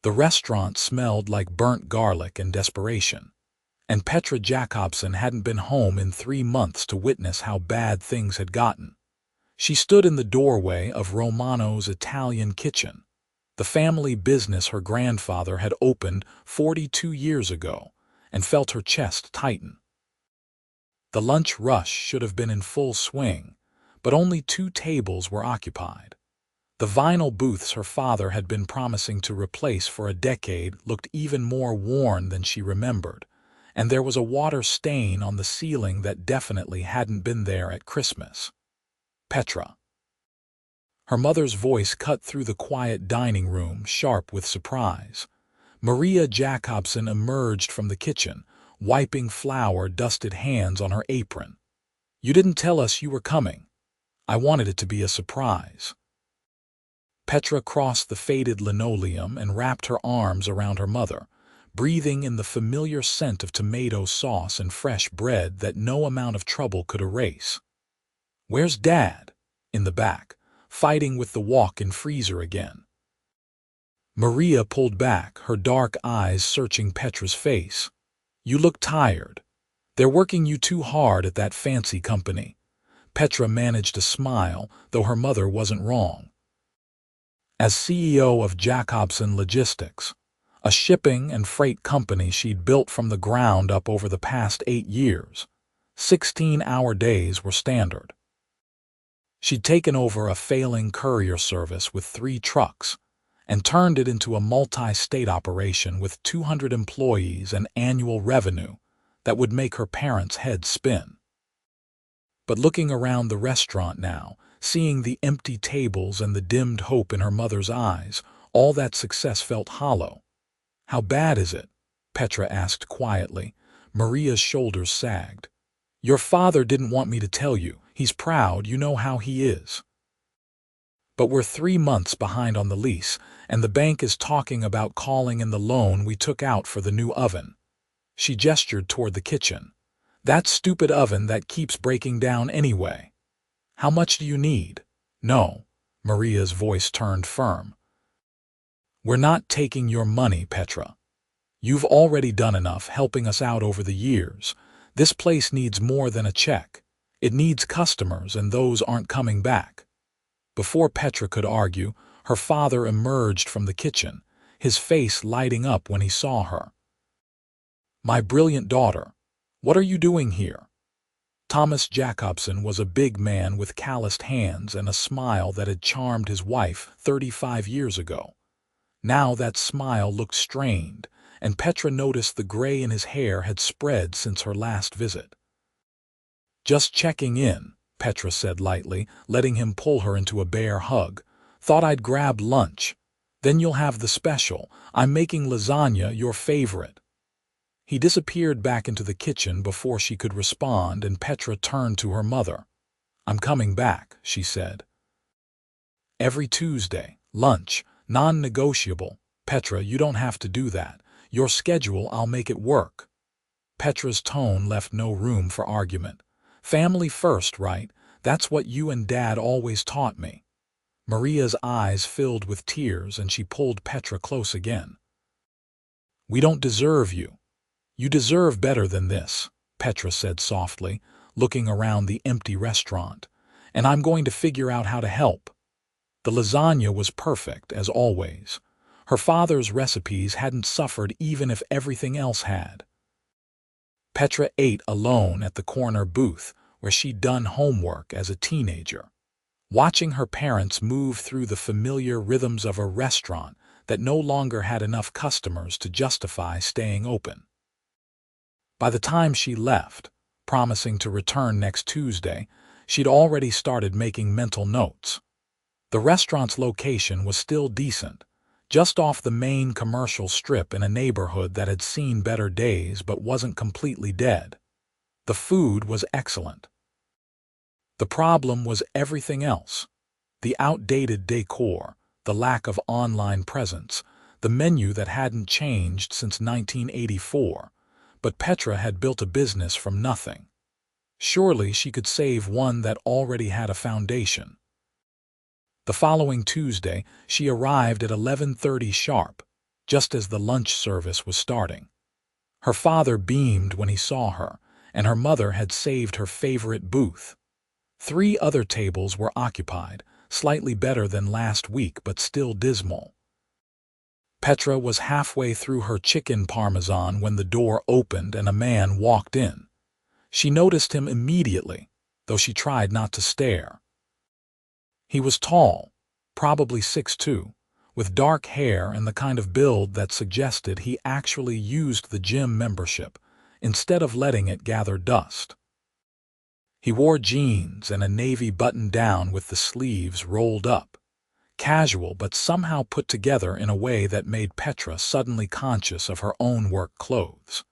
The restaurant smelled like burnt garlic and desperation, and Petra Jacobsen hadn't been home in 3 months to witness how bad things had gotten. She stood in the doorway of Romano's Italian kitchen, the family business her grandfather had opened 42 years ago, and felt her chest tighten. The lunch rush should have been in full swing, but only 2 tables were occupied. The vinyl booths her father had been promising to replace for a decade looked even more worn than she remembered, and there was a water stain on the ceiling that definitely hadn't been there at Christmas. Petra. Her mother's voice cut through the quiet dining room, sharp with surprise. Maria Jacobsen emerged from the kitchen, wiping flour-dusted hands on her apron. "You didn't tell us you were coming. I wanted it to be a surprise." Petra crossed the faded linoleum and wrapped her arms around her mother, breathing in the familiar scent of tomato sauce and fresh bread that no amount of trouble could erase. "Where's Dad?" In the back, fighting with the walk-in freezer again. Maria pulled back, her dark eyes searching Petra's face. "You look tired. They're working you too hard at that fancy company." Petra managed to smile, though her mother wasn't wrong. As CEO of Jacobsen Logistics, a shipping and freight company she'd built from the ground up over the past 8 years, 16-hour days were standard. She'd taken over a failing courier service with 3 trucks and turned it into a multi-state operation with 200 employees and annual revenue that would make her parents' heads spin. But looking around the restaurant now, seeing the empty tables and the dimmed hope in her mother's eyes, all that success felt hollow. "How bad is it?" Petra asked quietly. Maria's shoulders sagged. "Your father didn't want me to tell you. He's proud, you know how he is. But we're 3 months behind on the lease, and the bank is talking about calling in the loan we took out for the new oven." She gestured toward the kitchen. "That stupid oven that keeps breaking down anyway. How much do you need?" "No." Maria's voice turned firm. "We're not taking your money, Petra. You've already done enough helping us out over the years. This place needs more than a check. It needs customers, and those aren't coming back." Before Petra could argue, her father emerged from the kitchen, his face lighting up when he saw her. "My brilliant daughter, what are you doing here?" Thomas Jacobsen was a big man with calloused hands and a smile that had charmed his wife 35 years ago. Now that smile looked strained, and Petra noticed the gray in his hair had spread since her last visit. "Just checking in," Petra said lightly, letting him pull her into a bear hug. "Thought I'd grab lunch. Then you'll have the special. I'm making lasagna, your favorite." He disappeared back into the kitchen before she could respond, and Petra turned to her mother. "I'm coming back," she said. "Every Tuesday, lunch, non-negotiable." "Petra, you don't have to do that. Your schedule, I'll make it work." Petra's tone left no room for argument. "Family first, right? That's what you and Dad always taught me." Maria's eyes filled with tears, and she pulled Petra close again. "We don't deserve you. You deserve better than this," Petra said softly, looking around the empty restaurant. "And I'm going to figure out how to help." The lasagna was perfect, as always. Her father's recipes hadn't suffered even if everything else had. Petra ate alone at the corner booth where she'd done homework as a teenager, watching her parents move through the familiar rhythms of a restaurant that no longer had enough customers to justify staying open. By the time she left, promising to return next Tuesday, she'd already started making mental notes. The restaurant's location was still decent, just off the main commercial strip in a neighborhood that had seen better days but wasn't completely dead. The food was excellent. The problem was everything else: the outdated decor, the lack of online presence, the menu that hadn't changed since 1984. But Petra had built a business from nothing. Surely she could save one that already had a foundation. The following Tuesday, she arrived at 11:30 sharp, just as the lunch service was starting. Her father beamed when he saw her, and her mother had saved her favorite booth. 3 other tables were occupied, slightly better than last week but still dismal. Petra was halfway through her chicken parmesan when the door opened and a man walked in. She noticed him immediately, though she tried not to stare. He was tall, probably 6'2", with dark hair and the kind of build that suggested he actually used the gym membership, instead of letting it gather dust. He wore jeans and a navy button-down with the sleeves rolled up, casual but somehow put together in a way that made Petra suddenly conscious of her own work clothes.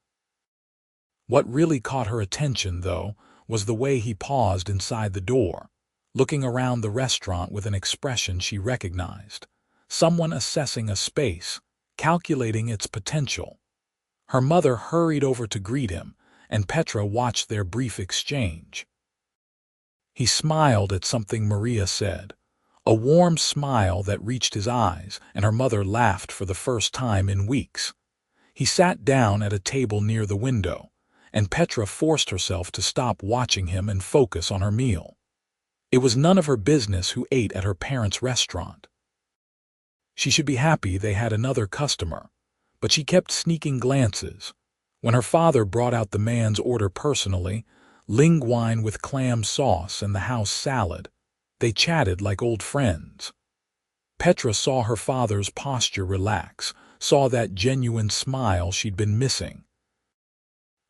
What really caught her attention, though, was the way he paused inside the door, looking around the restaurant with an expression she recognized. Someone assessing a space, calculating its potential. Her mother hurried over to greet him, and Petra watched their brief exchange. He smiled at something Maria said, a warm smile that reached his eyes, and her mother laughed for the first time in weeks. He sat down at a table near the window, and Petra forced herself to stop watching him and focus on her meal. It was none of her business who ate at her parents' restaurant. She should be happy they had another customer, but she kept sneaking glances. When her father brought out the man's order personally, linguine with clam sauce and the house salad, they chatted like old friends. Petra saw her father's posture relax, saw that genuine smile she'd been missing.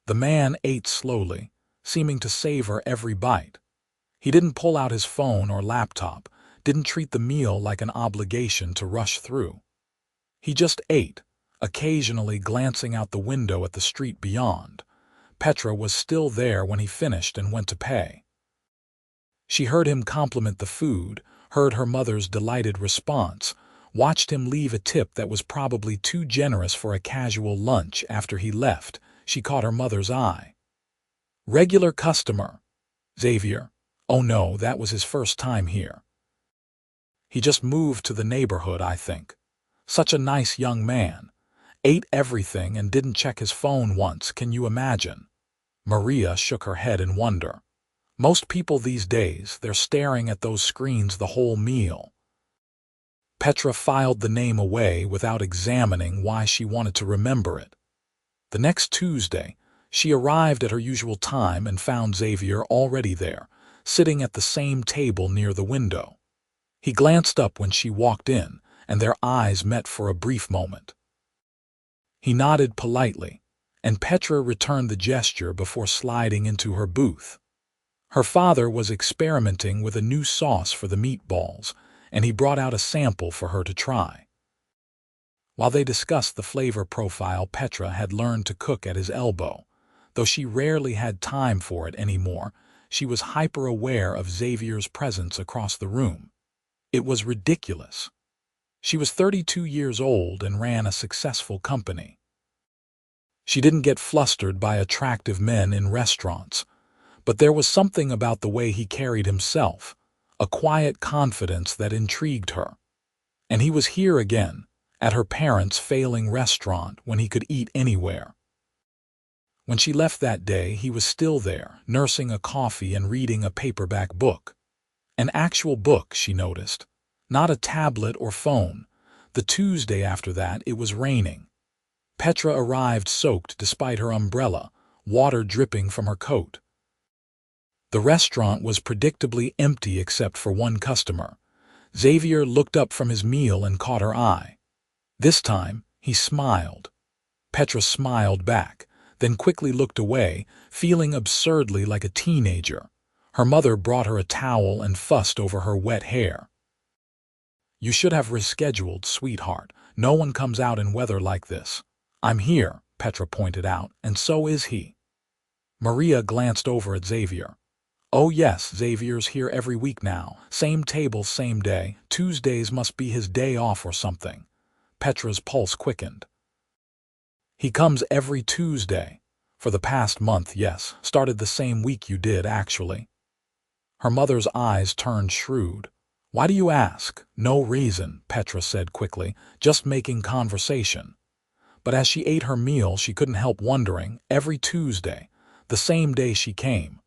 The man ate slowly, seeming to savor every bite. He didn't pull out his phone or laptop, didn't treat the meal like an obligation to rush through. He just ate, occasionally glancing out the window at the street beyond. Petra was still there when he finished and went to pay. She heard him compliment the food, heard her mother's delighted response, watched him leave a tip that was probably too generous for a casual lunch. After he left, she caught her mother's eye. Regular customer. Xavier. Oh no, that was his first time here. He just moved to the neighborhood, I think. Such a nice young man. Ate everything and didn't check his phone once, can you imagine? Maria shook her head in wonder. Most people these days, they're staring at those screens the whole meal. Petra filed the name away without examining why she wanted to remember it. The next Tuesday, she arrived at her usual time and found Xavier already there, sitting at the same table near the window. He glanced up when she walked in, and their eyes met for a brief moment. He nodded politely, and Petra returned the gesture before sliding into her booth. Her father was experimenting with a new sauce for the meatballs, and he brought out a sample for her to try. While they discussed the flavor profile, Petra had learned to cook at his elbow. Though she rarely had time for it anymore, she was hyper-aware of Xavier's presence across the room. It was ridiculous. She was 32 years old and ran a successful company. She didn't get flustered by attractive men in restaurants, but there was something about the way he carried himself, a quiet confidence that intrigued her. And he was here again, at her parents' failing restaurant when he could eat anywhere. When she left that day, he was still there, nursing a coffee and reading a paperback book. An actual book, she noticed, not a tablet or phone. The Tuesday after that, it was raining. Petra arrived soaked despite her umbrella, water dripping from her coat. The restaurant was predictably empty except for one customer. Xavier looked up from his meal and caught her eye. This time, he smiled. Petra smiled back, then quickly looked away, feeling absurdly like a teenager. Her mother brought her a towel and fussed over her wet hair. You should have rescheduled, sweetheart. No one comes out in weather like this. I'm here, Petra pointed out, and so is he. Maria glanced over at Xavier. Oh yes, Xavier's here every week now. Same table, same day. Tuesdays must be his day off or something. Petra's pulse quickened. He comes every Tuesday. For the past month, yes. Started the same week you did, actually. Her mother's eyes turned shrewd. Why do you ask? No reason, Petra said quickly. Just making conversation. But as she ate her meal, she couldn't help wondering, every Tuesday, the same day she came.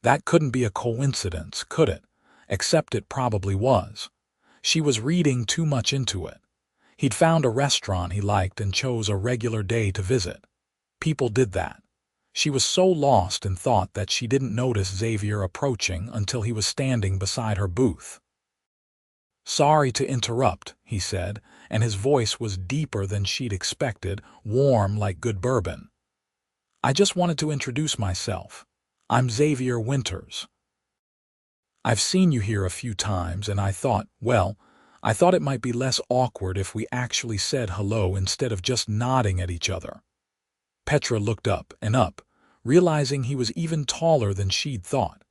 That couldn't be a coincidence, could it? Except it probably was. She was reading too much into it. He'd found a restaurant he liked and chose a regular day to visit. People did that. She was so lost in thought that she didn't notice Xavier approaching until he was standing beside her booth. "Sorry to interrupt," he said, and his voice was deeper than she'd expected, warm like good bourbon. "I just wanted to introduce myself. I'm Xavier Winters. I've seen you here a few times, and I thought it might be less awkward if we actually said hello instead of just nodding at each other." Petra looked up and up, realizing he was even taller than she'd thought.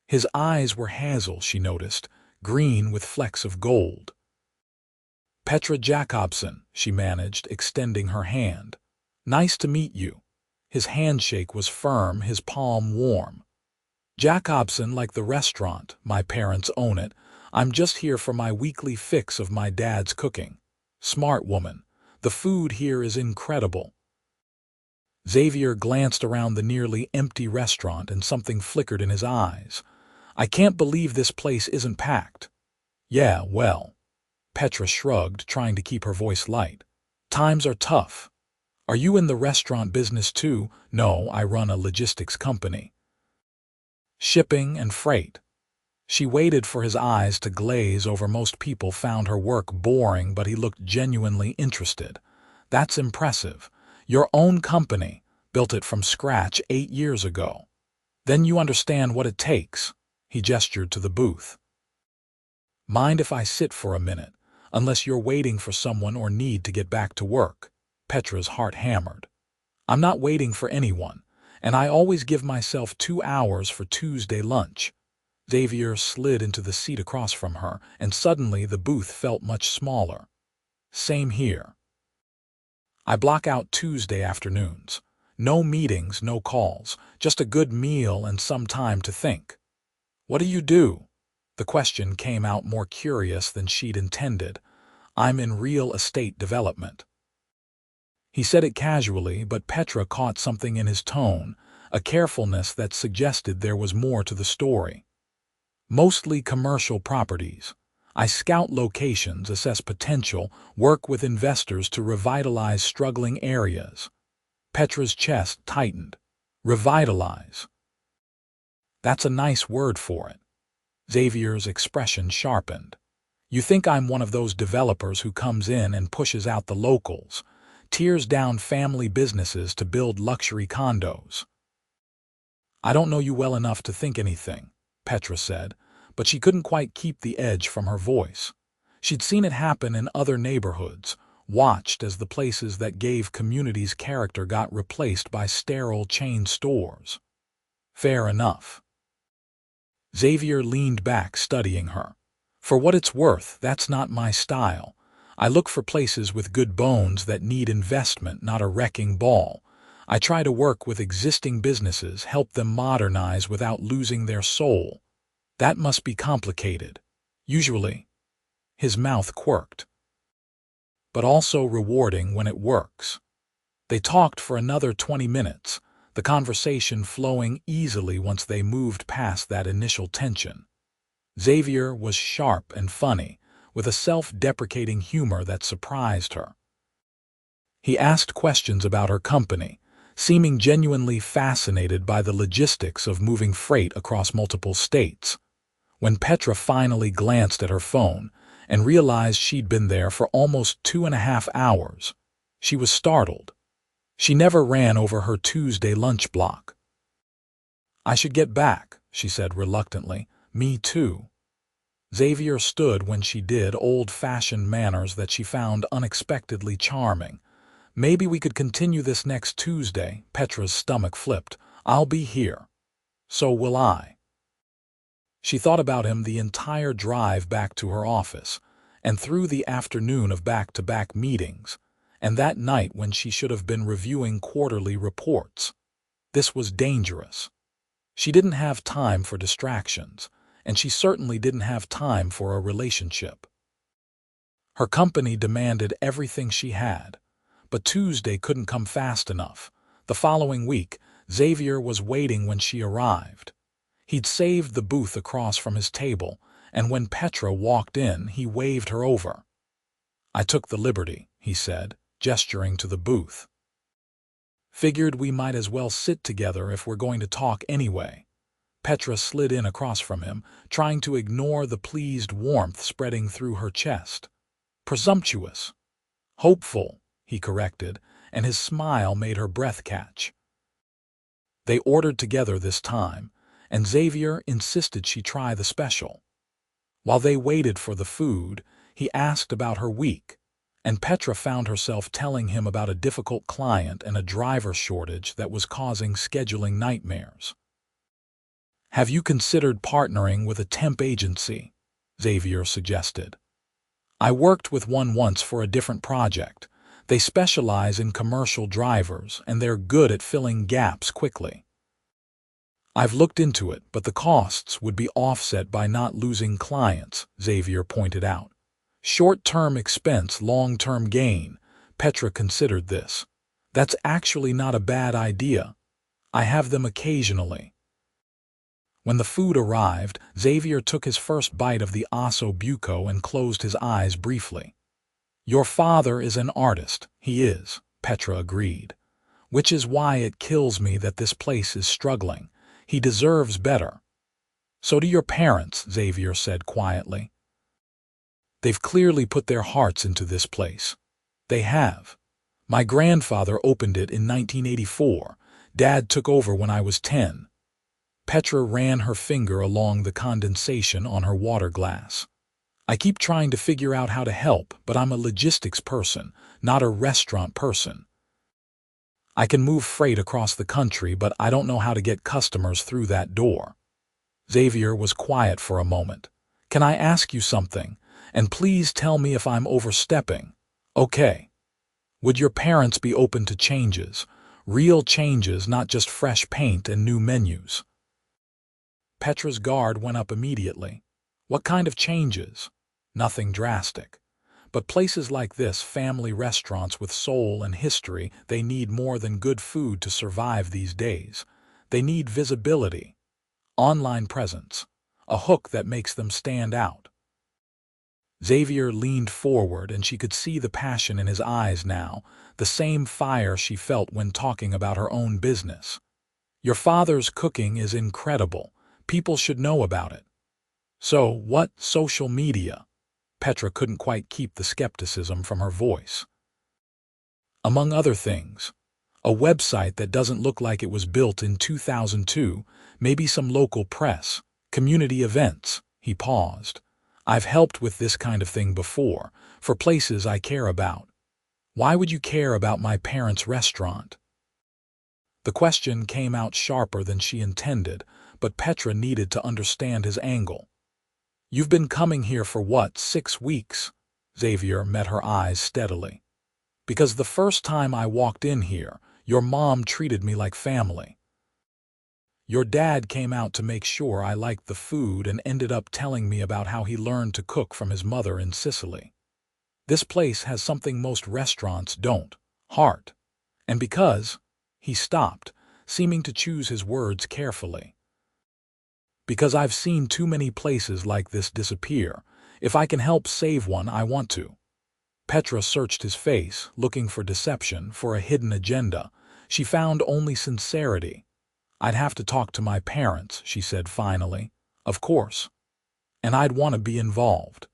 His eyes were hazel, she noticed, green with flecks of gold. "Petra Jacobsen," she managed, extending her hand. "Nice to meet you." His handshake was firm, his palm warm. "Jacobsen, like the restaurant. My parents own it. I'm just here for my weekly fix of my dad's cooking. Smart woman. The food here is incredible." Xavier glanced around the nearly empty restaurant and something flickered in his eyes. "I can't believe this place isn't packed." "Yeah, well." Petra shrugged, trying to keep her voice light. "Times are tough." "Are you in the restaurant business too?" "No, I run a logistics company. Shipping and freight." She waited for his eyes to glaze over. Most people found her work boring, but he looked genuinely interested. "That's impressive. Your own company, built it from scratch 8 years ago. Then you understand what it takes." He gestured to the booth. "Mind if I sit for a minute, unless you're waiting for someone or need to get back to work?" Petra's heart hammered. "I'm not waiting for anyone, and I always give myself 2 hours for Tuesday lunch." Xavier slid into the seat across from her, and suddenly the booth felt much smaller. "Same here. I block out Tuesday afternoons. No meetings, no calls, just a good meal and some time to think." "What do you do?" The question came out more curious than she'd intended. "I'm in real estate development." He said it casually, but Petra caught something in his tone, a carefulness that suggested there was more to the story. "Mostly commercial properties. I scout locations, assess potential, work with investors to revitalize struggling areas." Petra's chest tightened. "Revitalize. That's a nice word for it." Xavier's expression sharpened. "You think I'm one of those developers who comes in and pushes out the locals, tears down family businesses to build luxury condos?" "I don't know you well enough to think anything," Petra said, but she couldn't quite keep the edge from her voice. She'd seen it happen in other neighborhoods, watched as the places that gave communities character got replaced by sterile chain stores. "Fair enough." Xavier leaned back, studying her. "For what it's worth, that's not my style. I look for places with good bones that need investment, not a wrecking ball. I try to work with existing businesses, help them modernize without losing their soul. That must be complicated. Usually." His mouth quirked. "But also rewarding when it works." They talked for another 20 minutes, the conversation flowing easily once they moved past that initial tension. Xavier was sharp and funny, with a self-deprecating humor that surprised her. He asked questions about her company, seeming genuinely fascinated by the logistics of moving freight across multiple states. When Petra finally glanced at her phone and realized she'd been there for almost 2.5 hours, she was startled. She never ran over her Tuesday lunch block. "I should get back," she said reluctantly. "Me too." Xavier stood when she did, old-fashioned manners that she found unexpectedly charming. "Maybe we could continue this next Tuesday." Petra's stomach flipped. "I'll be here." "So will I." She thought about him the entire drive back to her office, and through the afternoon of back-to-back meetings, and that night when she should have been reviewing quarterly reports. This was dangerous. She didn't have time for distractions, and she certainly didn't have time for a relationship. Her company demanded everything she had. but Tuesday couldn't come fast enough. The following week, Xavier was waiting when she arrived. He'd saved the booth across from his table, and when Petra walked in, he waved her over. "I took the liberty," he said, gesturing to the booth. "Figured we might as well sit together if we're going to talk anyway." Petra slid in across from him, trying to ignore the pleased warmth spreading through her chest. "Presumptuous." "Hopeful," he corrected, and his smile made her breath catch. They ordered together this time, and Xavier insisted she try the special. While they waited for the food, he asked about her week, and Petra found herself telling him about a difficult client and a driver shortage that was causing scheduling nightmares. "Have you considered partnering with a temp agency?" Xavier suggested. "I worked with one once for a different project. They specialize in commercial drivers, and they're good at filling gaps quickly." "I've looked into it, but the costs would be offset by not losing clients," Xavier pointed out. "Short-term expense, long-term gain." Petra considered this. "That's actually not a bad idea. I have them occasionally." When the food arrived, Xavier took his first bite of the osso buco and closed his eyes briefly. "Your father is an artist." "He is," Petra agreed. "Which is why it kills me that this place is struggling. He deserves better." "So do your parents," Xavier said quietly. "They've clearly put their hearts into this place." "They have. My grandfather opened it in 1984. Dad took over when I was 10. Petra ran her finger along the condensation on her water glass. "I keep trying to figure out how to help, but I'm a logistics person, not a restaurant person. I can move freight across the country, but I don't know how to get customers through that door." Xavier was quiet for a moment. "Can I ask you something? And please tell me if I'm overstepping." "Okay. Would your parents be open to changes? Real changes, not just fresh paint and new menus?" Petra's guard went up immediately. "What kind of changes?" "Nothing drastic. But places like this, family restaurants with soul and history, they need more than good food to survive these days. They need visibility, online presence, a hook that makes them stand out." Xavier leaned forward, and she could see the passion in his eyes now, the same fire she felt when talking about her own business. "Your father's cooking is incredible. People should know about it." "So what? Social media?" Petra couldn't quite keep the skepticism from her voice. "Among other things. A website that doesn't look like it was built in 2002, maybe some local press, community events." He paused. "I've helped with this kind of thing before, for places I care about." "Why would you care about my parents' restaurant?" The question came out sharper than she intended, but Petra needed to understand his angle. "You've been coming here for what, 6 weeks?" Xavier met her eyes steadily. "Because the first time I walked in here, your mom treated me like family. Your dad came out to make sure I liked the food and ended up telling me about how he learned to cook from his mother in Sicily. This place has something most restaurants don't: heart. And because—" He stopped, seeming to choose his words carefully. "Because I've seen too many places like this disappear. If I can help save one, I want to." Petra searched his face, looking for deception, for a hidden agenda. She found only sincerity. "I'd have to talk to my parents," she said finally. "Of course. And I'd want to be involved.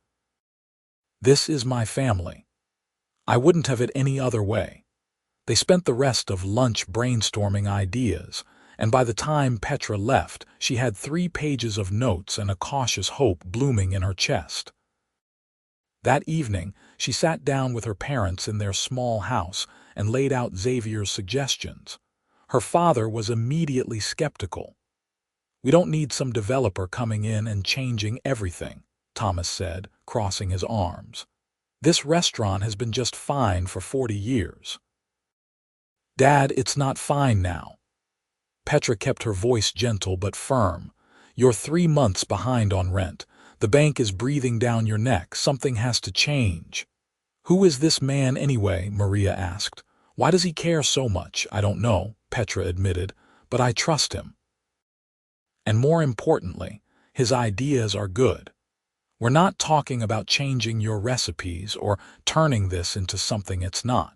This is my family. I wouldn't have it any other way." They spent the rest of lunch brainstorming ideas, and by the time Petra left, she had 3 pages of notes and a cautious hope blooming in her chest. That evening, she sat down with her parents in their small house and laid out Xavier's suggestions. Her father was immediately skeptical. "We don't need some developer coming in and changing everything," Thomas said, crossing his arms. "This restaurant has been just fine for 40 years. "Dad, it's not fine now." Petra kept her voice gentle but firm. "You're 3 months behind on rent. The bank is breathing down your neck. Something has to change." "Who is this man anyway?" Maria asked. Why does he care so much? I don't know, Petra admitted, but I trust him. And more importantly, his ideas are good. We're not talking about changing your recipes or turning this into something it's not.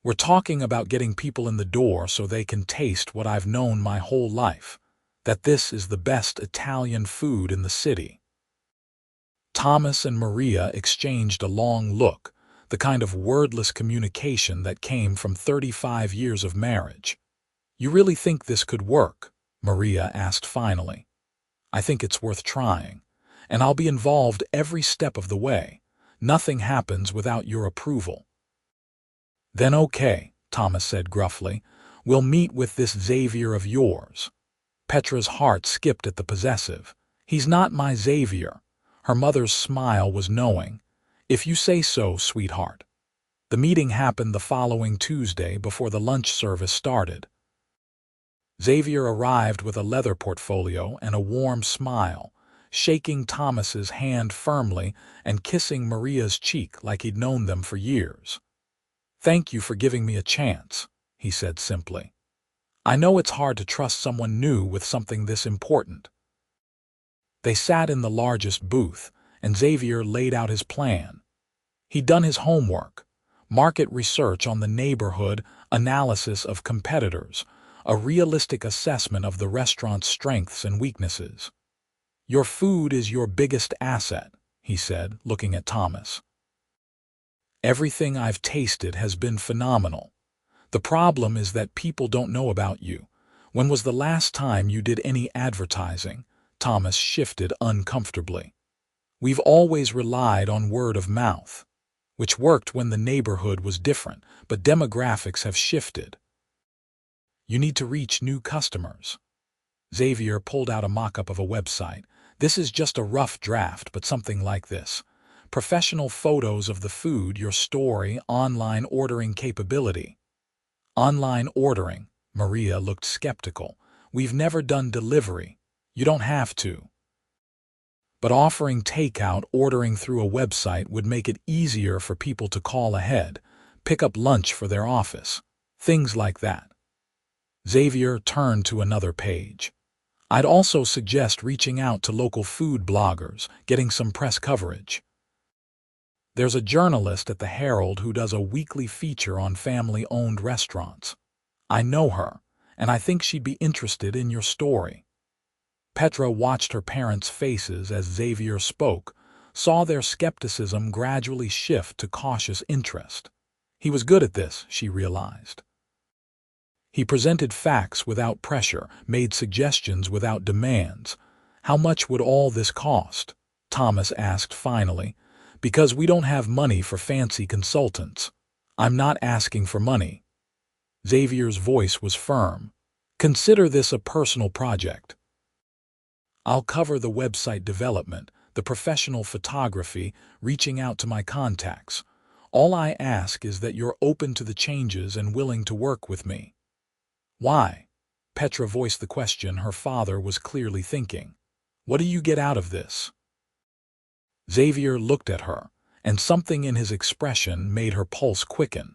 We're talking about getting people in the door so they can taste what I've known my whole life, that this is the best Italian food in the city. Thomas and Maria exchanged a long look, the kind of wordless communication that came from 35 years of marriage. You really think this could work? Maria asked finally. I think it's worth trying, and I'll be involved every step of the way. Nothing happens without your approval. Then okay, Thomas said gruffly. We'll meet with this Xavier of yours. Petra's heart skipped at the possessive. He's not my Xavier. Her mother's smile was knowing. If you say so, sweetheart. The meeting happened the following Tuesday before the lunch service started. Xavier arrived with a leather portfolio and a warm smile, shaking Thomas's hand firmly and kissing Maria's cheek like he'd known them for years. Thank you for giving me a chance, he said simply. I know it's hard to trust someone new with something this important. They sat in the largest booth, and Xavier laid out his plan. He'd done his homework, market research on the neighborhood, analysis of competitors, a realistic assessment of the restaurant's strengths and weaknesses. Your food is your biggest asset, he said, looking at Thomas. Everything I've tasted has been phenomenal. The problem is that people don't know about you. When was the last time you did any advertising? Thomas shifted uncomfortably. We've always relied on word of mouth, which worked when the neighborhood was different, but demographics have shifted. You need to reach new customers. Xavier pulled out a mock-up of a website. This is just a rough draft, but something like this. Professional photos of the food, your story, online ordering capability. Online ordering, Maria looked skeptical. We've never done delivery. You don't have to. But offering takeout, ordering through a website would make it easier for people to call ahead, pick up lunch for their office, things like that. Xavier turned to another page. I'd also suggest reaching out to local food bloggers, getting some press coverage. There's a journalist at the Herald who does a weekly feature on family-owned restaurants. I know her, and I think she'd be interested in your story. Petra watched her parents' faces as Xavier spoke, saw their skepticism gradually shift to cautious interest. He was good at this, she realized. He presented facts without pressure, made suggestions without demands. How much would all this cost? Thomas asked finally. Because we don't have money for fancy consultants. I'm not asking for money. Xavier's voice was firm. Consider this a personal project. I'll cover the website development, the professional photography, reaching out to my contacts. All I ask is that you're open to the changes and willing to work with me. Why? Petra voiced the question her father was clearly thinking. What do you get out of this? Xavier looked at her, and something in his expression made her pulse quicken.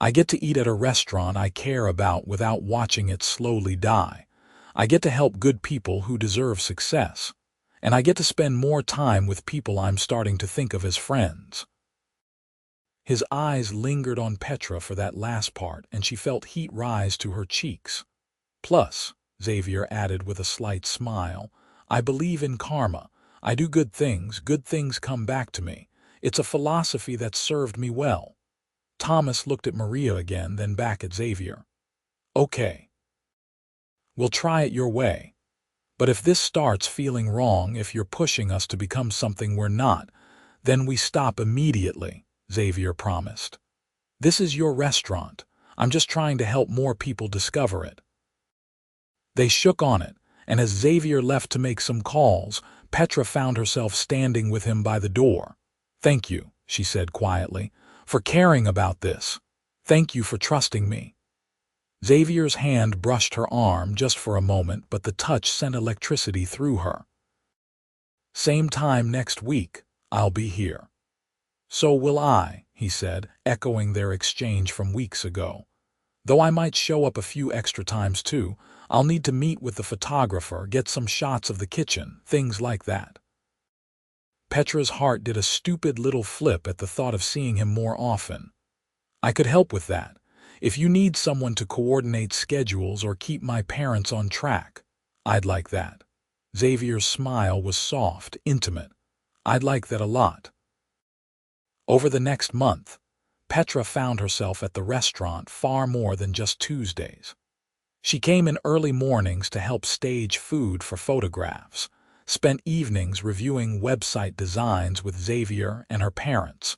I get to eat at a restaurant I care about without watching it slowly die. I get to help good people who deserve success. And I get to spend more time with people I'm starting to think of as friends. His eyes lingered on Petra for that last part, and she felt heat rise to her cheeks. Plus, Xavier added with a slight smile, I believe in karma. I do good things come back to me. It's a philosophy that's served me well. Thomas looked at Maria again, then back at Xavier. Okay. We'll try it your way. But if this starts feeling wrong, if you're pushing us to become something we're not, then we stop immediately, Xavier promised. This is your restaurant. I'm just trying to help more people discover it. They shook on it, and as Xavier left to make some calls, Petra found herself standing with him by the door. Thank you, she said quietly, for caring about this. Thank you for trusting me. Xavier's hand brushed her arm just for a moment, but the touch sent electricity through her. Same time next week, I'll be here. So will I, he said, echoing their exchange from weeks ago. Though I might show up a few extra times too, I'll need to meet with the photographer, get some shots of the kitchen, things like that. Petra's heart did a stupid little flip at the thought of seeing him more often. I could help with that. If you need someone to coordinate schedules or keep my parents on track, I'd like that. Xavier's smile was soft, intimate. I'd like that a lot. Over the next month, Petra found herself at the restaurant far more than just Tuesdays. She came in early mornings to help stage food for photographs, spent evenings reviewing website designs with Xavier and her parents,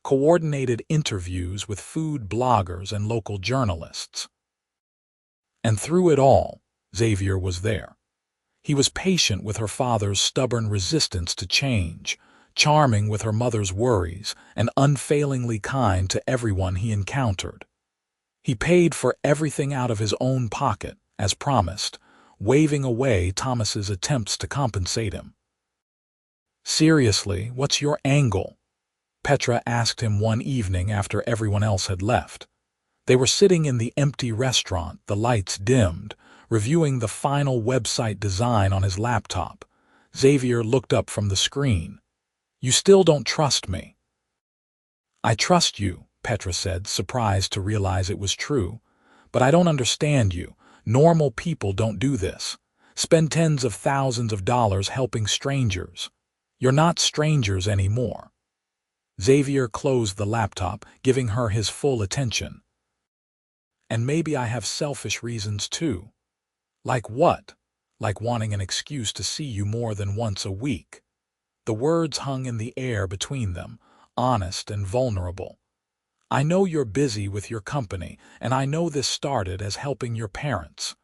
coordinated interviews with food bloggers and local journalists. And through it all, Xavier was there. He was patient with her father's stubborn resistance to change, charming with her mother's worries, and unfailingly kind to everyone he encountered. He paid for everything out of his own pocket, as promised, waving away Thomas's attempts to compensate him. "Seriously, what's your angle?" Petra asked him one evening after everyone else had left. They were sitting in the empty restaurant, the lights dimmed, reviewing the final website design on his laptop. Xavier looked up from the screen. "You still don't trust me." "I trust you," Petra said, surprised to realize it was true. "But I don't understand you. Normal people don't do this. Spend tens of thousands of dollars helping strangers. You're not strangers anymore." Xavier closed the laptop, giving her his full attention. "And maybe I have selfish reasons too." "Like what?" "Like wanting an excuse to see you more than once a week." The words hung in the air between them, honest and vulnerable. "I know you're busy with your company, and I know this started as helping your parents.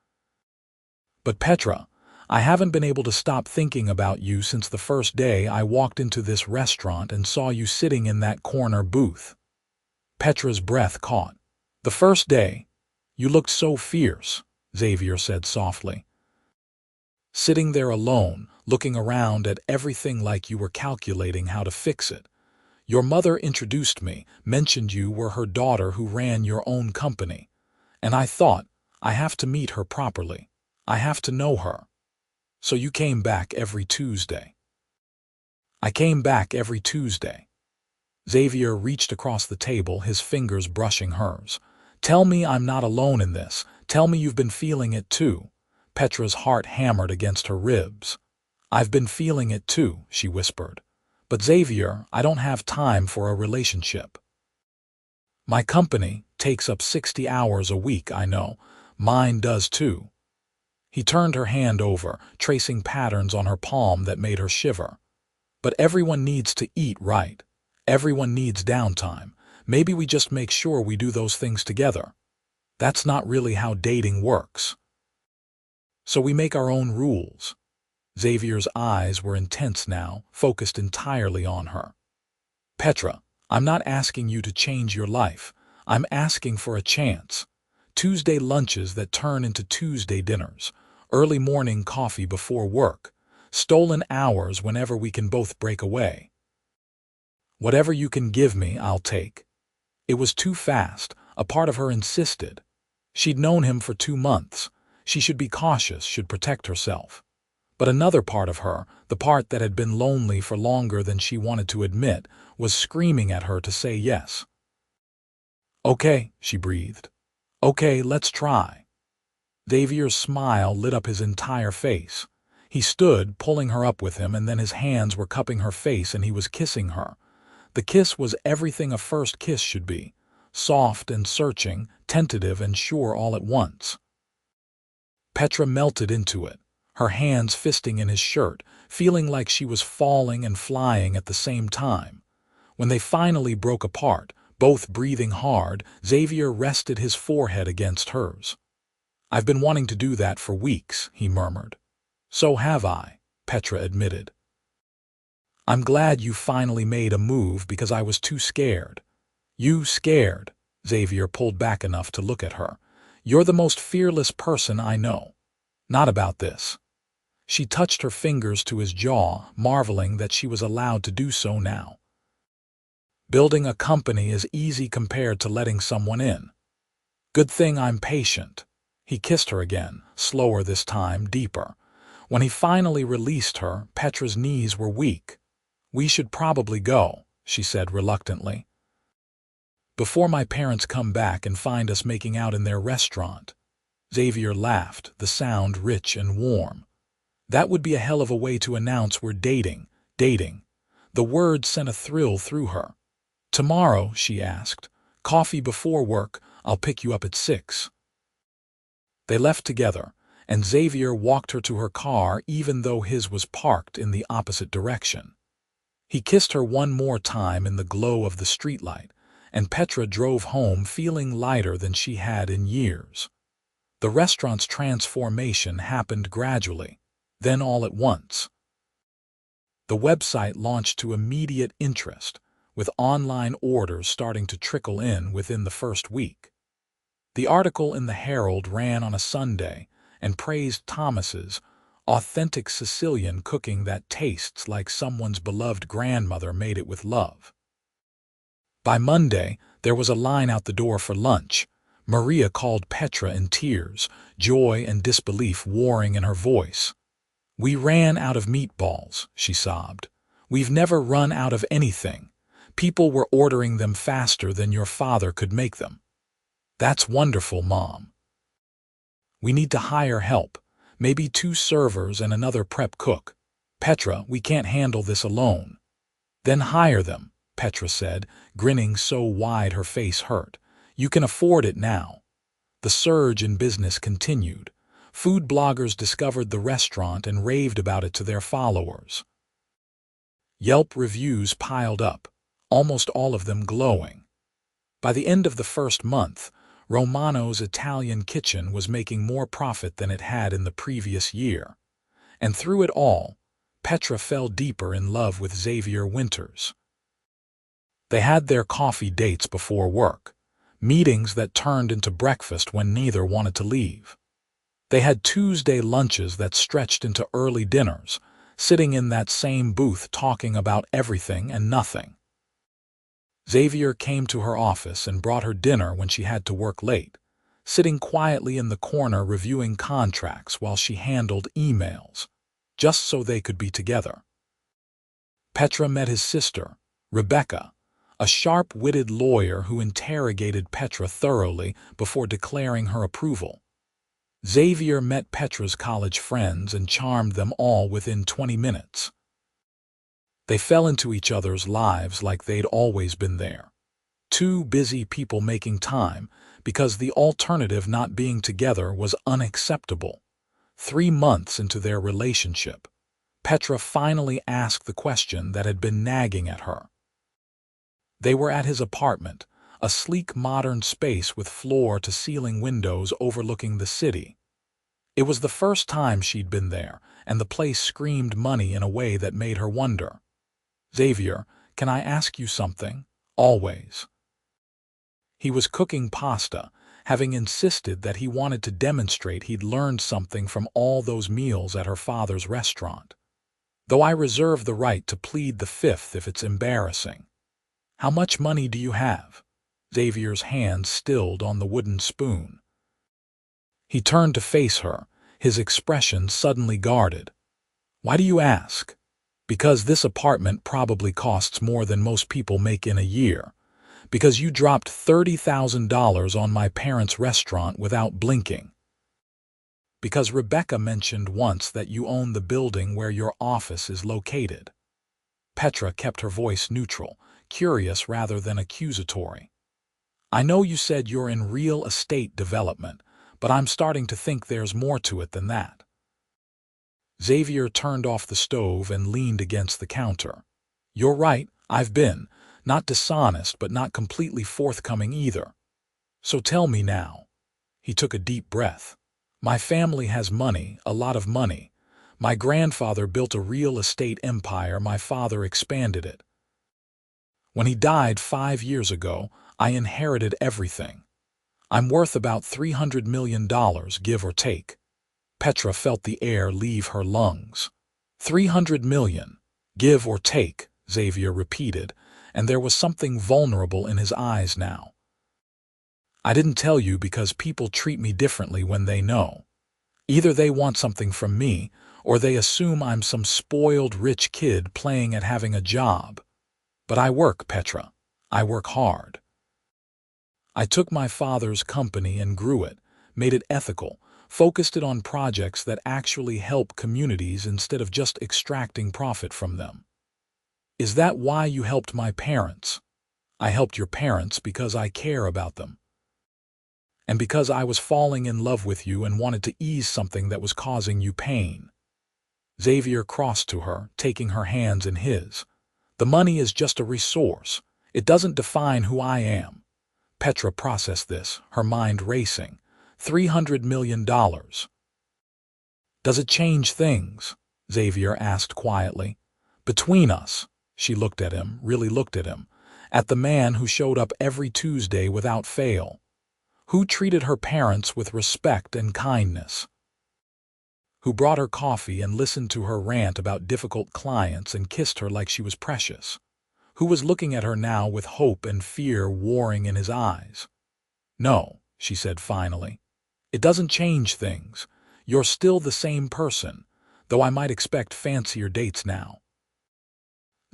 But Petra, I haven't been able to stop thinking about you since the first day I walked into this restaurant and saw you sitting in that corner booth." Petra's breath caught. "The first day? You looked so fierce," Xavier said softly. "Sitting there alone, looking around at everything like you were calculating how to fix it. Your mother introduced me, mentioned you were her daughter who ran your own company. And I thought, I have to meet her properly. I have to know her. So you came back every Tuesday." "I came back every Tuesday." Xavier reached across the table, his fingers brushing hers. "Tell me I'm not alone in this. Tell me you've been feeling it too." Petra's heart hammered against her ribs. "I've been feeling it too," she whispered. "But Xavier, I don't have time for a relationship. My company takes up 60 hours a week, I know. Mine does too." He turned her hand over, tracing patterns on her palm that made her shiver. "But everyone needs to eat right. Everyone needs downtime. Maybe we just make sure we do those things together. That's not really how dating works. So we make our own rules." Xavier's eyes were intense now, focused entirely on her. "Petra, I'm not asking you to change your life. I'm asking for a chance. Tuesday lunches that turn into Tuesday dinners, early morning coffee before work, stolen hours whenever we can both break away. Whatever you can give me, I'll take." It was too fast. A part of her insisted. She'd known him for 2 months. She should be cautious, should protect herself. But another part of her, the part that had been lonely for longer than she wanted to admit, was screaming at her to say yes. "Okay," she breathed. "Okay, let's try." Xavier's smile lit up his entire face. He stood, pulling her up with him, and then his hands were cupping her face and he was kissing her. The kiss was everything a first kiss should be, soft and searching, tentative and sure all at once. Petra melted into it, her hands fisting in his shirt, feeling like she was falling and flying at the same time. When they finally broke apart, both breathing hard, Xavier rested his forehead against hers. "I've been wanting to do that for weeks," he murmured. "So have I," Petra admitted. "I'm glad you finally made a move because I was too scared." "You scared?" Xavier pulled back enough to look at her. "You're the most fearless person I know. Not about this." She touched her fingers to his jaw, marveling that she was allowed to do so now. Building a company is easy compared to letting someone in. Good thing I'm patient. He kissed her again, slower this time, deeper. When he finally released her, Petra's knees were weak. We should probably go, she said reluctantly. Before my parents come back and find us making out in their restaurant. Xavier laughed, the sound rich and warm. That would be a hell of a way to announce we're dating. The word sent a thrill through her. Tomorrow, she asked. Coffee before work, I'll pick you up at 6. They left together, and Xavier walked her to her car even though his was parked in the opposite direction. He kissed her one more time in the glow of the streetlight, and Petra drove home feeling lighter than she had in years. The restaurant's transformation happened gradually, then all at once. The website launched to immediate interest, with online orders starting to trickle in within the first week. The article in the Herald ran on a Sunday and praised Thomas's authentic Sicilian cooking that tastes like someone's beloved grandmother made it with love. By Monday, there was a line out the door for lunch. Maria called Petra in tears, joy and disbelief warring in her voice. We ran out of meatballs, she sobbed. We've never run out of anything. People were ordering them faster than your father could make them. That's wonderful, Mom. We need to hire help, maybe 2 servers and another prep cook. Petra, we can't handle this alone. Then hire them, Petra said, grinning so wide her face hurt. You can afford it now. The surge in business continued. Food bloggers discovered the restaurant and raved about it to their followers. Yelp reviews piled up, almost all of them glowing. By the end of the first month, Romano's Italian kitchen was making more profit than it had in the previous year. And through it all, Petra fell deeper in love with Xavier Winters. They had their coffee dates before work, meetings that turned into breakfast when neither wanted to leave. They had Tuesday lunches that stretched into early dinners, sitting in that same booth talking about everything and nothing. Xavier came to her office and brought her dinner when she had to work late, sitting quietly in the corner reviewing contracts while she handled emails, just so they could be together. Petra met his sister, Rebecca, a sharp-witted lawyer who interrogated Petra thoroughly before declaring her approval. Xavier met Petra's college friends and charmed them all within 20 minutes. They fell into each other's lives like they'd always been there. 2 busy people making time because the alternative not being together was unacceptable. 3 months into their relationship, Petra finally asked the question that had been nagging at her. They were at his apartment, a sleek modern space with floor-to-ceiling windows overlooking the city. It was the first time she'd been there, and the place screamed money in a way that made her wonder. Xavier, can I ask you something? Always. He was cooking pasta, having insisted that he wanted to demonstrate he'd learned something from all those meals at her father's restaurant. Though I reserve the right to plead the fifth if it's embarrassing. How much money do you have? Xavier's hand stilled on the wooden spoon. He turned to face her, his expression suddenly guarded. Why do you ask? Because this apartment probably costs more than most people make in a year. Because you dropped $30,000 on my parents' restaurant without blinking. Because Rebecca mentioned once that you own the building where your office is located. Petra kept her voice neutral, curious rather than accusatory. I know you said you're in real estate development, but I'm starting to think there's more to it than that. Xavier turned off the stove and leaned against the counter. You're right, I've been, not dishonest but not completely forthcoming either. So tell me now. He took a deep breath. My family has money, a lot of money. My grandfather built a real estate empire, my father expanded it. When he died 5 years ago, I inherited everything. I'm worth about $300 million, give or take. Petra felt the air leave her lungs. $300 million, give or take, Xavier repeated, and there was something vulnerable in his eyes now. I didn't tell you because people treat me differently when they know. Either they want something from me, or they assume I'm some spoiled rich kid playing at having a job. But I work, Petra. I work hard. I took my father's company and grew it, made it ethical, focused it on projects that actually help communities instead of just extracting profit from them. Is that why you helped my parents? I helped your parents because I care about them. And because I was falling in love with you and wanted to ease something that was causing you pain. Xavier crossed to her, taking her hands in his. The money is just a resource. It doesn't define who I am. Petra processed this, her mind racing. $300 million. Does it change things? Xavier asked quietly. Between us, she looked at him, really looked at him, at the man who showed up every Tuesday without fail, who treated her parents with respect and kindness, who brought her coffee and listened to her rant about difficult clients and kissed her like she was precious, who was looking at her now with hope and fear warring in his eyes. No, she said finally. It doesn't change things. You're still the same person, though I might expect fancier dates now.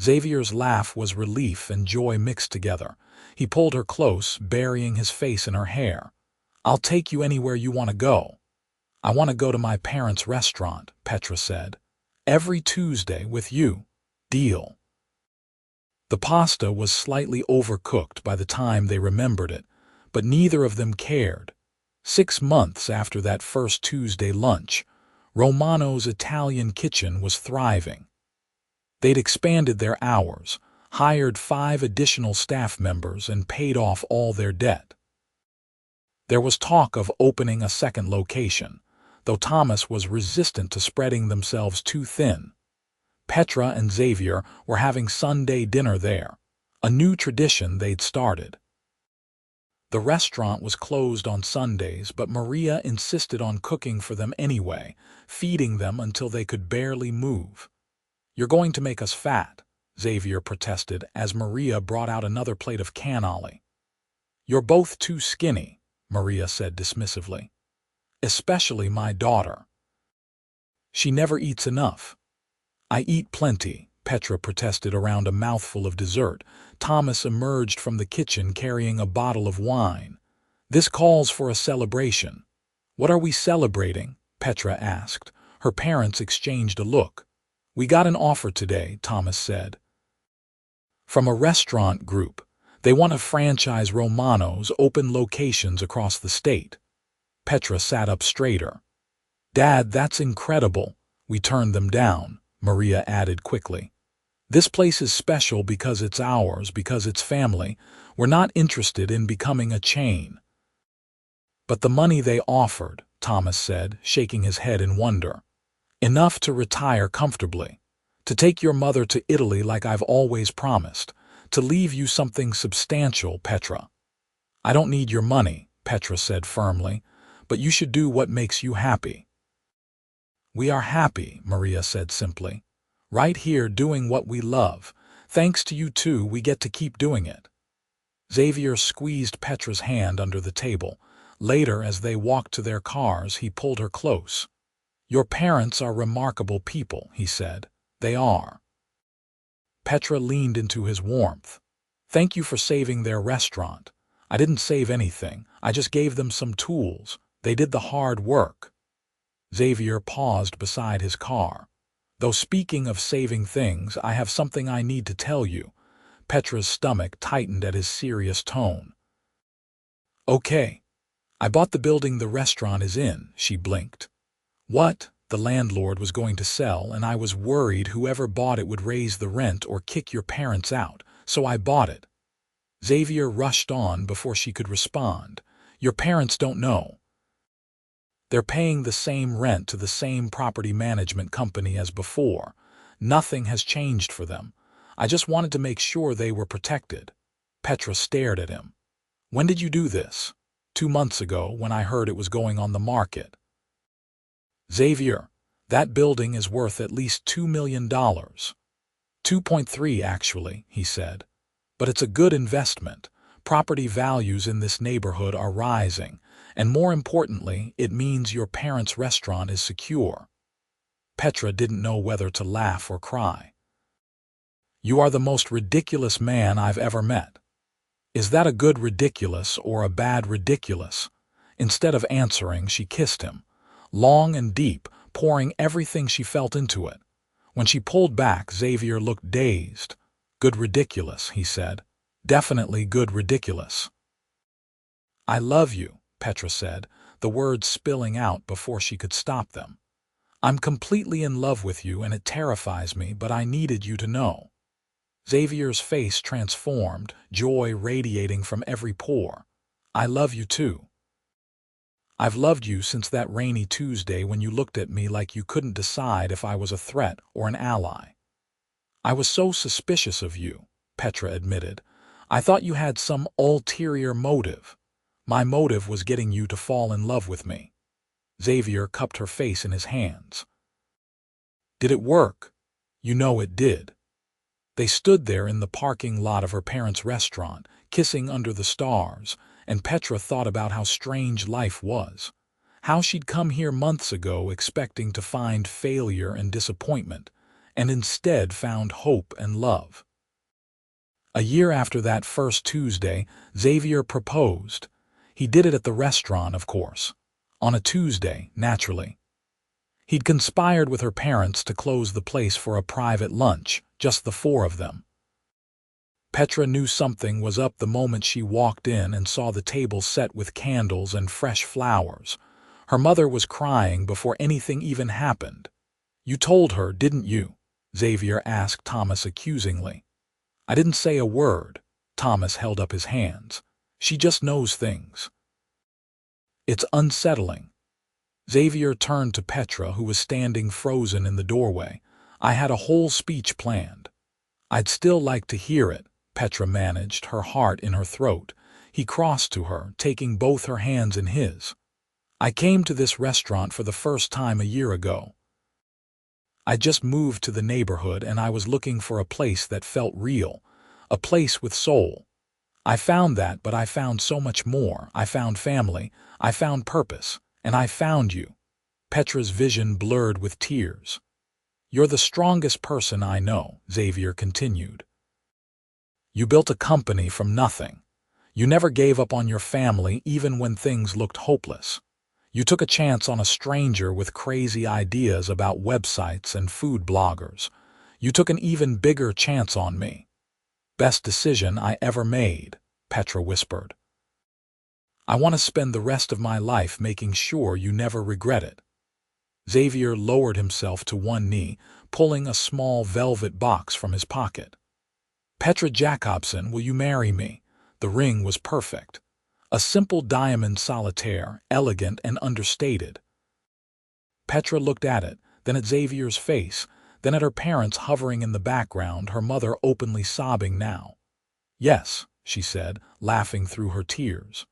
Xavier's laugh was relief and joy mixed together. He pulled her close, burying his face in her hair. I'll take you anywhere you want to go. I want to go to my parents' restaurant, Petra said. Every Tuesday with you. Deal. The pasta was slightly overcooked by the time they remembered it, but neither of them cared. 6 months after that first Tuesday lunch, Romano's Italian kitchen was thriving. They'd expanded their hours, hired 5 additional staff members, and paid off all their debt. There was talk of opening a second location, though Thomas was resistant to spreading themselves too thin. Petra and Xavier were having Sunday dinner there, a new tradition they'd started. The restaurant was closed on Sundays, but Maria insisted on cooking for them anyway, feeding them until they could barely move. You're going to make us fat, Xavier protested as Maria brought out another plate of cannoli. You're both too skinny, Maria said dismissively. Especially my daughter. She never eats enough. I eat plenty, Petra protested around a mouthful of dessert. Thomas emerged from the kitchen carrying a bottle of wine. This calls for a celebration. What are we celebrating? Petra asked. Her parents exchanged a look. We got an offer today, Thomas said. From a restaurant group. They want to franchise Romano's, open locations across the state. Petra sat up straighter. Dad, that's incredible. We turned them down, Maria added quickly. This place is special because it's ours, because it's family. We're not interested in becoming a chain. But the money they offered, Thomas said, shaking his head in wonder. Enough to retire comfortably. To take your mother to Italy like I've always promised. To leave you something substantial, Petra. I don't need your money, Petra said firmly, but you should do what makes you happy. We are happy, Maria said simply. Right here doing what we love. Thanks to you two, we get to keep doing it. Xavier squeezed Petra's hand under the table. Later, as they walked to their cars, he pulled her close. Your parents are remarkable people, he said. They are. Petra leaned into his warmth. Thank you for saving their restaurant. I didn't save anything. I just gave them some tools. They did the hard work. Xavier paused beside his car. Though speaking of saving things, I have something I need to tell you. Petra's stomach tightened at his serious tone. Okay. I bought the building the restaurant is in, she blinked. What? The landlord was going to sell, and I was worried whoever bought it would raise the rent or kick your parents out, so I bought it. Xavier rushed on before she could respond. Your parents don't know. They're paying the same rent to the same property management company as before. Nothing has changed for them. I just wanted to make sure they were protected. Petra stared at him. When did you do this? 2 months ago, when I heard it was going on the market. Xavier, that building is worth at least $2 million. 2.3 actually, he said. But it's a good investment. Property values in this neighborhood are rising, and more importantly, it means your parents' restaurant is secure. Petra didn't know whether to laugh or cry. You are the most ridiculous man I've ever met. Is that a good ridiculous or a bad ridiculous? Instead of answering, she kissed him, long and deep, pouring everything she felt into it. When she pulled back, Xavier looked dazed. Good ridiculous, he said. Definitely good ridiculous. I love you, Petra said, the words spilling out before she could stop them. I'm completely in love with you and it terrifies me, but I needed you to know. Xavier's face transformed, joy radiating from every pore. I love you too. I've loved you since that rainy Tuesday when you looked at me like you couldn't decide if I was a threat or an ally. I was so suspicious of you, Petra admitted. I thought you had some ulterior motive. My motive was getting you to fall in love with me. Xavier cupped her face in his hands. Did it work? You know it did. They stood there in the parking lot of her parents' restaurant, kissing under the stars, and Petra thought about how strange life was. How she'd come here months ago expecting to find failure and disappointment, and instead found hope and love. A year after that first Tuesday, Xavier proposed. He did it at the restaurant, of course. On a Tuesday, naturally. He'd conspired with her parents to close the place for a private lunch, just the four of them. Petra knew something was up the moment she walked in and saw the table set with candles and fresh flowers. Her mother was crying before anything even happened. You told her, didn't you? Xavier asked Thomas accusingly. I didn't say a word. Thomas held up his hands. She just knows things. It's unsettling. Xavier turned to Petra, who was standing frozen in the doorway. I had a whole speech planned. I'd still like to hear it, Petra managed, her heart in her throat. He crossed to her, taking both her hands in his. I came to this restaurant for the first time a year ago. I just moved to the neighborhood and I was looking for a place that felt real, a place with soul. I found that, but I found so much more. I found family, I found purpose, and I found you. Petra's vision blurred with tears. You're the strongest person I know, Xavier continued. You built a company from nothing. You never gave up on your family even when things looked hopeless. You took a chance on a stranger with crazy ideas about websites and food bloggers. You took an even bigger chance on me. Best decision I ever made, Petra whispered. I want to spend the rest of my life making sure you never regret it. Xavier lowered himself to one knee, pulling a small velvet box from his pocket. Petra Jacobsen, will you marry me? The ring was perfect. A simple diamond solitaire, elegant and understated. Petra looked at it, then at Xavier's face, then at her parents hovering in the background, her mother openly sobbing now. Yes, she said, laughing through her tears.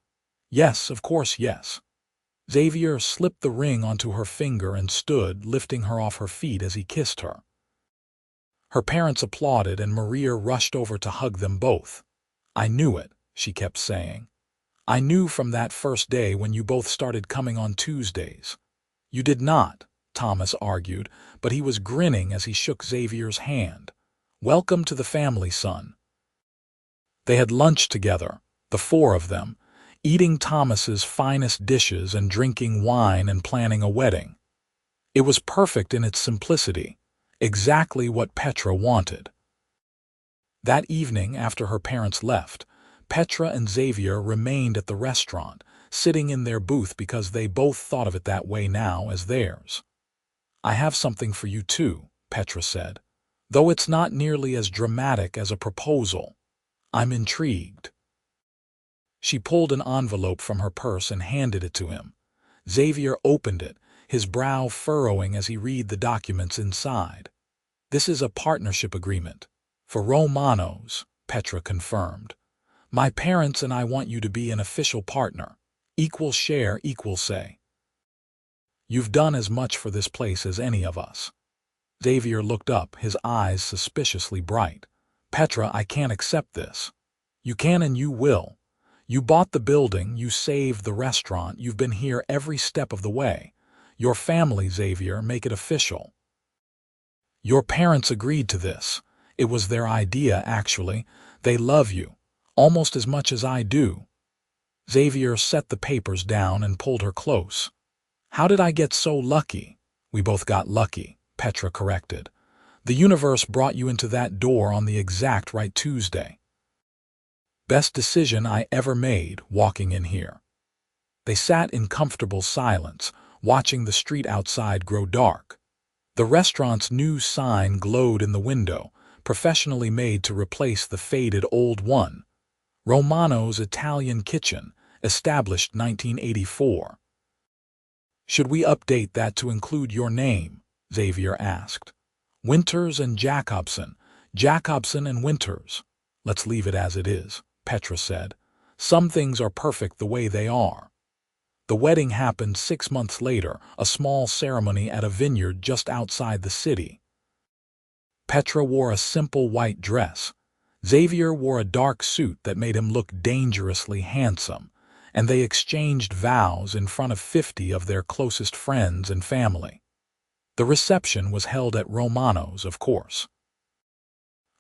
Yes, of course, yes. Xavier slipped the ring onto her finger and stood, lifting her off her feet as he kissed her. Her parents applauded and Maria rushed over to hug them both. I knew it, she kept saying. I knew from that first day when you both started coming on Tuesdays. You did not, Thomas argued, but he was grinning as he shook Xavier's hand. Welcome to the family, son. They had lunch together, the four of them, eating Thomas's finest dishes and drinking wine and planning a wedding. It was perfect in its simplicity, exactly what Petra wanted. That evening, after her parents left, Petra and Xavier remained at the restaurant, sitting in their booth because they both thought of it that way now as theirs. I have something for you too, Petra said, though it's not nearly as dramatic as a proposal. I'm intrigued. She pulled an envelope from her purse and handed it to him. Xavier opened it, his brow furrowing as he read the documents inside. This is a partnership agreement. For Romanos, Petra confirmed. My parents and I want you to be an official partner. Equal share, equal say. You've done as much for this place as any of us. Xavier looked up, his eyes suspiciously bright. Petra, I can't accept this. You can and you will. You bought the building, you saved the restaurant, you've been here every step of the way. Your family, Xavier, make it official. Your parents agreed to this. It was their idea, actually. They love you, almost as much as I do. Xavier set the papers down and pulled her close. How did I get so lucky? We both got lucky, Petra corrected. The universe brought you into that door on the exact right Tuesday. Best decision I ever made, walking in here. They sat in comfortable silence, watching the street outside grow dark. The restaurant's new sign glowed in the window, professionally made to replace the faded old one. Romano's Italian Kitchen, established 1984. Should we update that to include your name? Xavier asked. Winters and Jacobsen. Jacobsen and Winters. Let's leave it as it is, Petra said. Some things are perfect the way they are. The wedding happened 6 months later, a small ceremony at a vineyard just outside the city. Petra wore a simple white dress. Xavier wore a dark suit that made him look dangerously handsome, and they exchanged vows in front of 50 of their closest friends and family. The reception was held at Romano's, of course.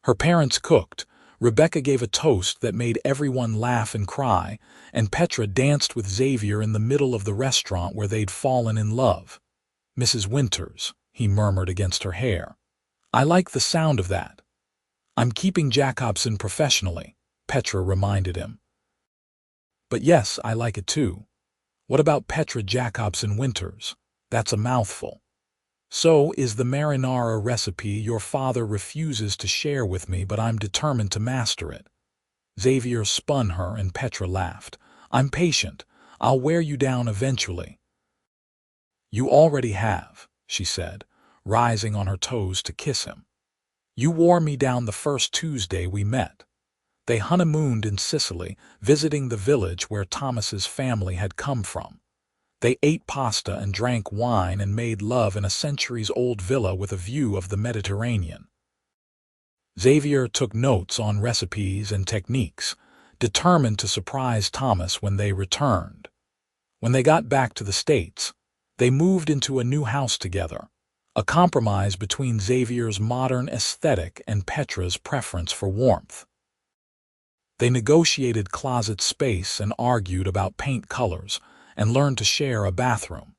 Her parents cooked. Rebecca gave a toast that made everyone laugh and cry, and Petra danced with Xavier in the middle of the restaurant where they'd fallen in love. Mrs. Winters, he murmured against her hair. I like the sound of that. I'm keeping Jacobsen professionally, Petra reminded him. But yes, I like it too. What about Petra Jacobsen Winters? That's a mouthful. So is the marinara recipe your father refuses to share with me, but I'm determined to master it. Xavier spun her and Petra laughed. I'm patient. I'll wear you down eventually. You already have, she said, rising on her toes to kiss him. You wore me down the first Tuesday we met. They honeymooned in Sicily, visiting the village where Thomas's family had come from. They ate pasta and drank wine and made love in a centuries-old villa with a view of the Mediterranean. Xavier took notes on recipes and techniques, determined to surprise Thomas when they returned. When they got back to the States, they moved into a new house together, a compromise between Xavier's modern aesthetic and Petra's preference for warmth. They negotiated closet space and argued about paint colors, and learned to share a bathroom.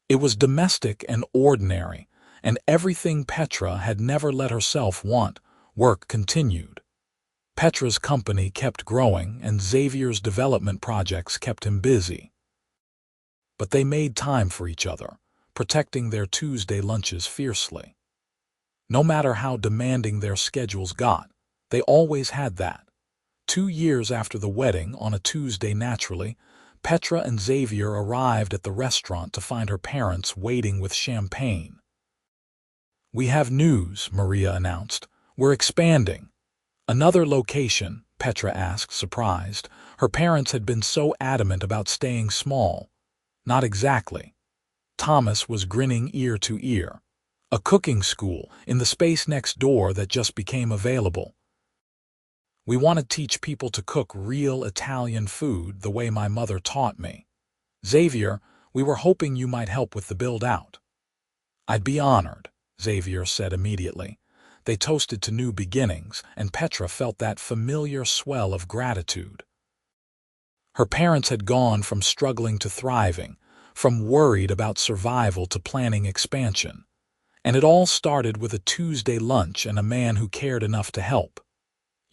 It was domestic and ordinary, and everything Petra had never let herself want. Work continued. Petra's company kept growing, and Xavier's development projects kept him busy. But they made time for each other, protecting their Tuesday lunches fiercely. No matter how demanding their schedules got, they always had that. 2 years after the wedding, on a Tuesday naturally, Petra and Xavier arrived at the restaurant to find her parents waiting with champagne. We have news, Maria announced. We're expanding. Another location, Petra asked, surprised. Her parents had been so adamant about staying small. Not exactly. Thomas was grinning ear to ear. A cooking school in the space next door that just became available. We want to teach people to cook real Italian food the way my mother taught me. Xavier, we were hoping you might help with the build-out. I'd be honored, Xavier said immediately. They toasted to new beginnings, and Petra felt that familiar swell of gratitude. Her parents had gone from struggling to thriving, from worried about survival to planning expansion. And it all started with a Tuesday lunch and a man who cared enough to help.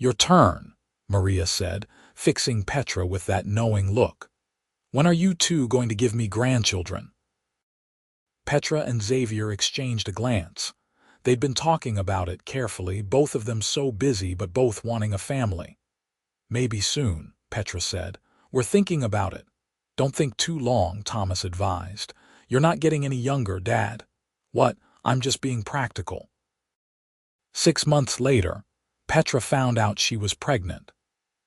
Your turn, Maria said, fixing Petra with that knowing look. When are you two going to give me grandchildren? Petra and Xavier exchanged a glance. They'd been talking about it carefully, both of them so busy but both wanting a family. Maybe soon, Petra said. We're thinking about it. Don't think too long, Thomas advised. You're not getting any younger, Dad. What? I'm just being practical. 6 months later, Petra found out she was pregnant.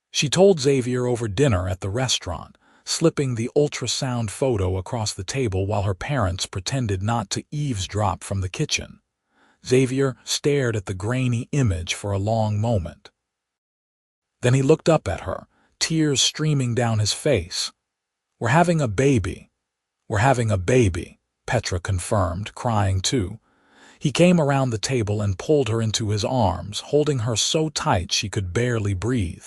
She told Xavier over dinner at the restaurant, slipping the ultrasound photo across the table while her parents pretended not to eavesdrop from the kitchen. Xavier stared at the grainy image for a long moment. Then he looked up at her, tears streaming down his face. "We're having a baby. We're having a baby," Petra confirmed, crying too. He came around the table and pulled her into his arms, holding her so tight she could barely breathe.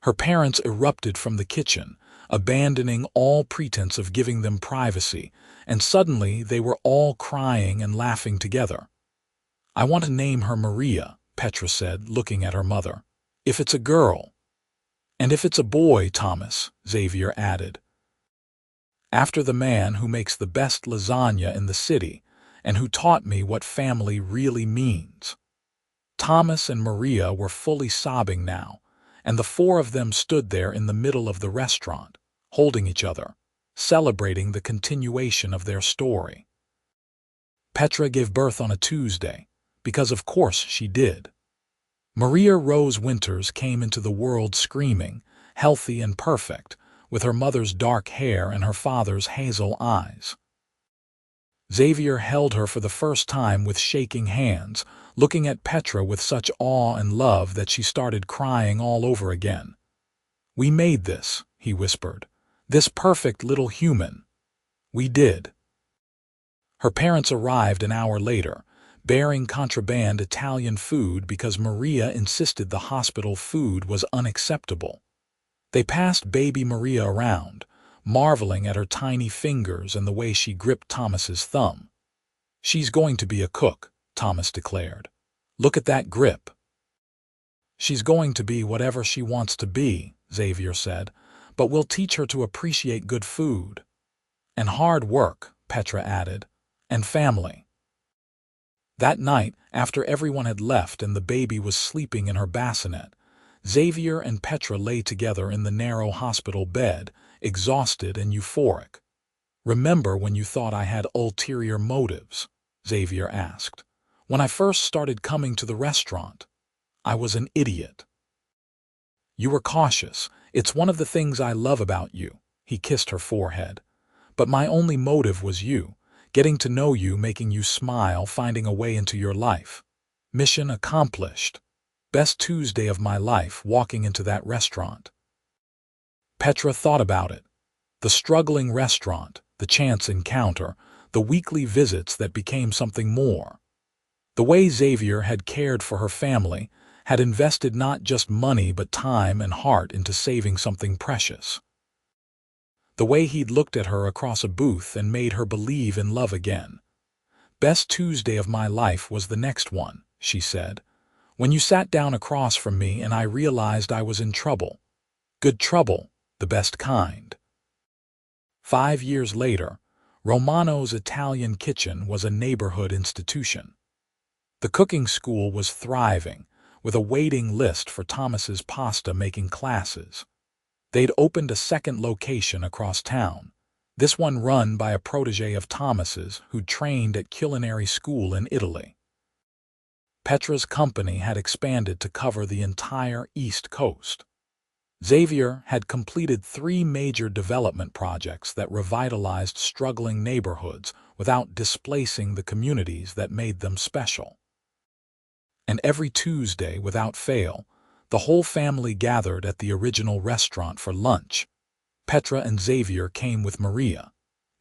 Her parents erupted from the kitchen, abandoning all pretense of giving them privacy, and suddenly they were all crying and laughing together. "I want to name her Maria," Petra said, looking at her mother. "If it's a girl." "And if it's a boy, Thomas," Xavier added. "After the man who makes the best lasagna in the city and who taught me what family really means." Thomas and Maria were fully sobbing now, and the four of them stood there in the middle of the restaurant, holding each other, celebrating the continuation of their story. Petra gave birth on a Tuesday, because of course she did. Maria Rose Winters came into the world screaming, healthy and perfect, with her mother's dark hair and her father's hazel eyes. Xavier held her for the first time with shaking hands, looking at Petra with such awe and love that she started crying all over again. "We made this," he whispered. "This perfect little human. We did." Her parents arrived an hour later, bearing contraband Italian food because Maria insisted the hospital food was unacceptable. They passed baby Maria around, marveling at her tiny fingers and the way she gripped Thomas's thumb. "She's going to be a cook," Thomas declared. "Look at that grip." "She's going to be whatever she wants to be," Xavier said, "but we'll teach her to appreciate good food." "And hard work," Petra added, "and family." That night, after everyone had left and the baby was sleeping in her bassinet, Xavier and Petra lay together in the narrow hospital bed, exhausted and euphoric. "Remember when you thought I had ulterior motives?" Xavier asked. "When I first started coming to the restaurant, I was an idiot." "You were cautious. It's one of the things I love about you." He kissed her forehead. "But my only motive was you, getting to know you, making you smile, finding a way into your life. Mission accomplished. Best Tuesday of my life, walking into that restaurant." Petra thought about it. The struggling restaurant, the chance encounter, the weekly visits that became something more. The way Xavier had cared for her family, had invested not just money but time and heart into saving something precious. The way he'd looked at her across a booth and made her believe in love again. "Best Tuesday of my life was the next one," she said. "When you sat down across from me and I realized I was in trouble. Good trouble, the best kind." 5 years later, Romano's Italian kitchen was a neighborhood institution. The cooking school was thriving, with a waiting list for Thomas's pasta-making classes. They'd opened a second location across town, this one run by a protege of Thomas's who'd trained at culinary school in Italy. Petra's company had expanded to cover the entire East Coast. Xavier had completed 3 major development projects that revitalized struggling neighborhoods without displacing the communities that made them special. And every Tuesday, without fail, the whole family gathered at the original restaurant for lunch. Petra and Xavier came with Maria,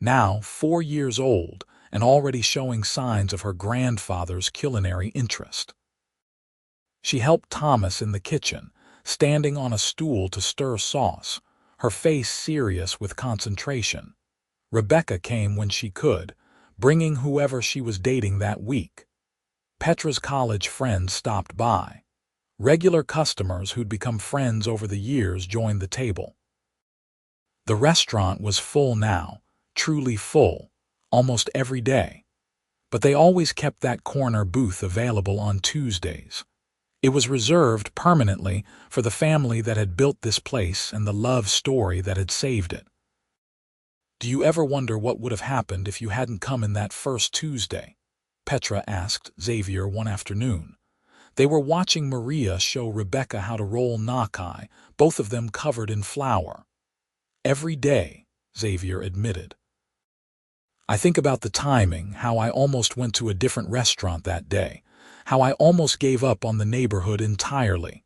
now 4 years old and already showing signs of her grandfather's culinary interest. She helped Thomas in the kitchen, standing on a stool to stir sauce, her face serious with concentration. Rebecca came when she could, bringing whoever she was dating that week. Petra's college friends stopped by. Regular customers who'd become friends over the years joined the table. The restaurant was full now, truly full, almost every day. But they always kept that corner booth available on Tuesdays. It was reserved permanently for the family that had built this place and the love story that had saved it. "Do you ever wonder what would have happened if you hadn't come in that first Tuesday?" Petra asked Xavier one afternoon. They were watching Maria show Rebecca how to roll gnocchi, both of them covered in flour. "Every day," Xavier admitted. "I think about the timing, how I almost went to a different restaurant that day, how I almost gave up on the neighborhood entirely.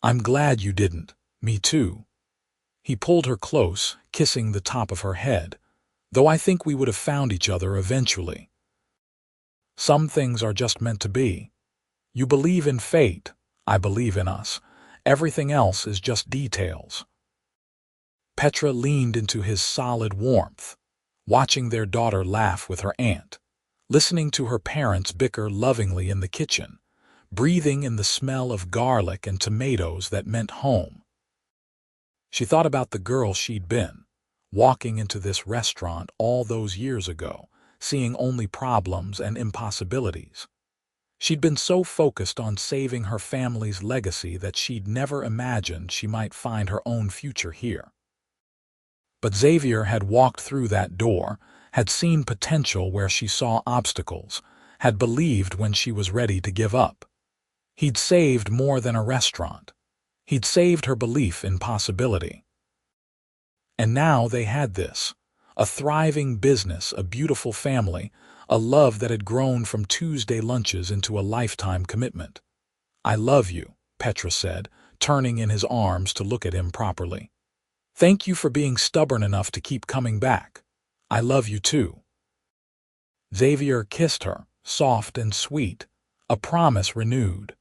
I'm glad you didn't. Me too. He pulled her close, kissing the top of her head, though I think we would have found each other eventually. Some things are just meant to be. You believe in fate. I believe in us. Everything else is just details. Petra leaned into his solid warmth, watching their daughter laugh with her aunt, listening to her parents bicker lovingly in the kitchen, breathing in the smell of garlic and tomatoes that meant home. She thought about the girl she'd been, walking into this restaurant all those years ago, seeing only problems and impossibilities. She'd been so focused on saving her family's legacy that she'd never imagined she might find her own future here. But Xavier had walked through that door, had seen potential where she saw obstacles, had believed when she was ready to give up. He'd saved more than a restaurant. He'd saved her belief in possibility. And now they had this, a thriving business, a beautiful family, a love that had grown from Tuesday lunches into a lifetime commitment. I love you, Petra said, turning in his arms to look at him properly. Thank you for being stubborn enough to keep coming back. I love you too. Xavier kissed her, soft and sweet, a promise renewed.